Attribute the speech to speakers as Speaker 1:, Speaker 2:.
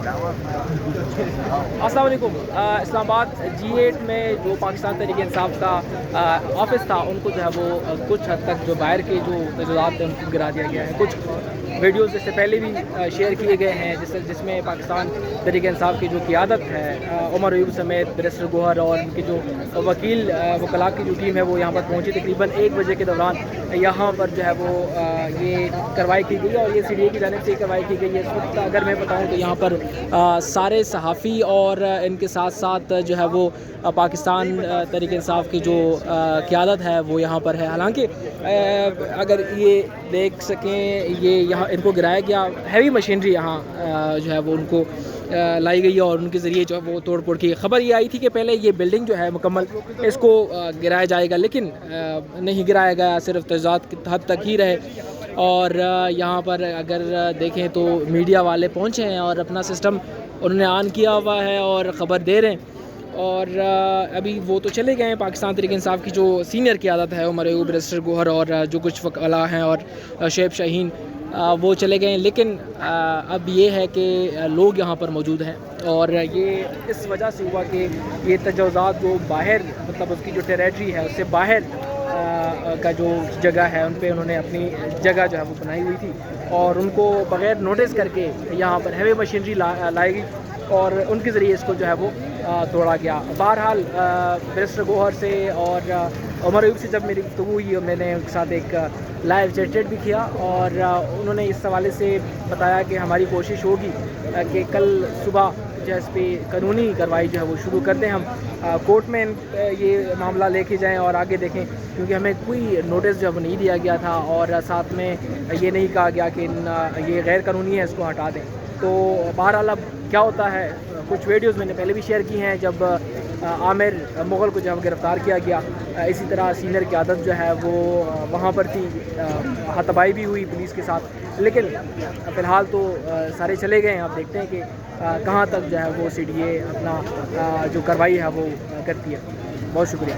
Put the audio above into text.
Speaker 1: अस्सलाम वालेकुम। इस्लाम आबाद G8 में जो पाकिस्तान तहरीक इंसाफ का ऑफिस था, उनको जो है वो कुछ हद तक जो बाहर के जो तजादात थे उनको गिरा दिया गया है। कुछ वीडियोज़ इससे पहले भी शेयर किए गए हैं जिसमें पाकिस्तान तहरीक इंसाफ की जो क़ियादत है, उमर अयूब समेत बैरिस्टर गौहर और उनकी जो वकला की जो टीम है वो यहाँ पर पहुँची। तकरीबन 1 बजे के दौरान यहाँ पर जो है वो ये कार्रवाई की गई और ये CDA की जानिब से ये कार्रवाई की गई है। इस वक्त अगर मैं बताऊँ तो यहाँ पर सारे सहाफ़ी और इनके साथ साथ जो है वो पाकिस्तान तहरीक इंसाफ की जो क़ियादत है वो यहाँ पर है। हालांकि अगर ये देख सकें, ये यहाँ इनको गिराया गया, हैवी मशीनरी यहाँ जो है वो उनको लाई गई और उनके ज़रिए जो है वो तोड़ फोड़ की खबर ये आई थी कि पहले ये बिल्डिंग जो है मुकम्मल इसको गिराया जाएगा, लेकिन नहीं गिराया गया, सिर्फ तजाद की हद तक ही रहे। और यहाँ पर अगर देखें तो मीडिया वाले पहुँचे हैं और अपना सिस्टम उन्होंने ऑन किया हुआ है और ख़बर दे रहे हैं। और अभी वो तो चले गए हैं, पाकिस्तान तहरीक इंसाफ की जो सीनियर क़ियादत है, उमर अयूब, बैरिस्टर गौहर और जो कुछ वकला हैं और शुएब शाहीन, वो चले गए हैं। लेकिन अब ये है कि लोग यहाँ पर मौजूद हैं और ये इस वजह से हुआ कि ये तजावुज़ात जो बाहर, मतलब उसकी जो टेरेटरी है उससे बाहर का जो जगह है उन पे उन्होंने अपनी जगह जो है वो बनाई हुई थी और उनको बग़ैर नोटिस करके यहाँ पर हैवी मशीनरी लाई गई और उनके ज़रिए इसको जो है वो तोड़ा गया। बहरहाल बैरिस्टर गौहर से और उमर अयूब से जब मेरी गुफ्तगू हुई और मैंने उनके साथ एक लाइव चैट भी किया और उन्होंने इस हवाले से बताया कि हमारी कोशिश होगी कि कल सुबह जो इस पर कानूनी कार्रवाई जो है वो शुरू कर दें, हम कोर्ट में ये मामला लेके जाएं और आगे देखें, क्योंकि हमें कोई नोटिस जो है वो नहीं दिया गया था और साथ में ये नहीं कहा गया कि ये गैर कानूनी है, इसको हटा दें। तो बहरहाल अब क्या होता है, कुछ वीडियोज़ मैंने पहले भी शेयर की हैं जब आमिर मुग़ल को जब गिरफ़्तार किया गया, इसी तरह सीनियर क़ियादत जो है वो वहाँ पर थी, हाथापाई भी हुई पुलिस के साथ। लेकिन फ़िलहाल तो सारे चले गए हैं। आप देखते हैं कि कहाँ तक जो है वो CDA अपना जो कार्रवाई है वो करती है। बहुत शुक्रिया।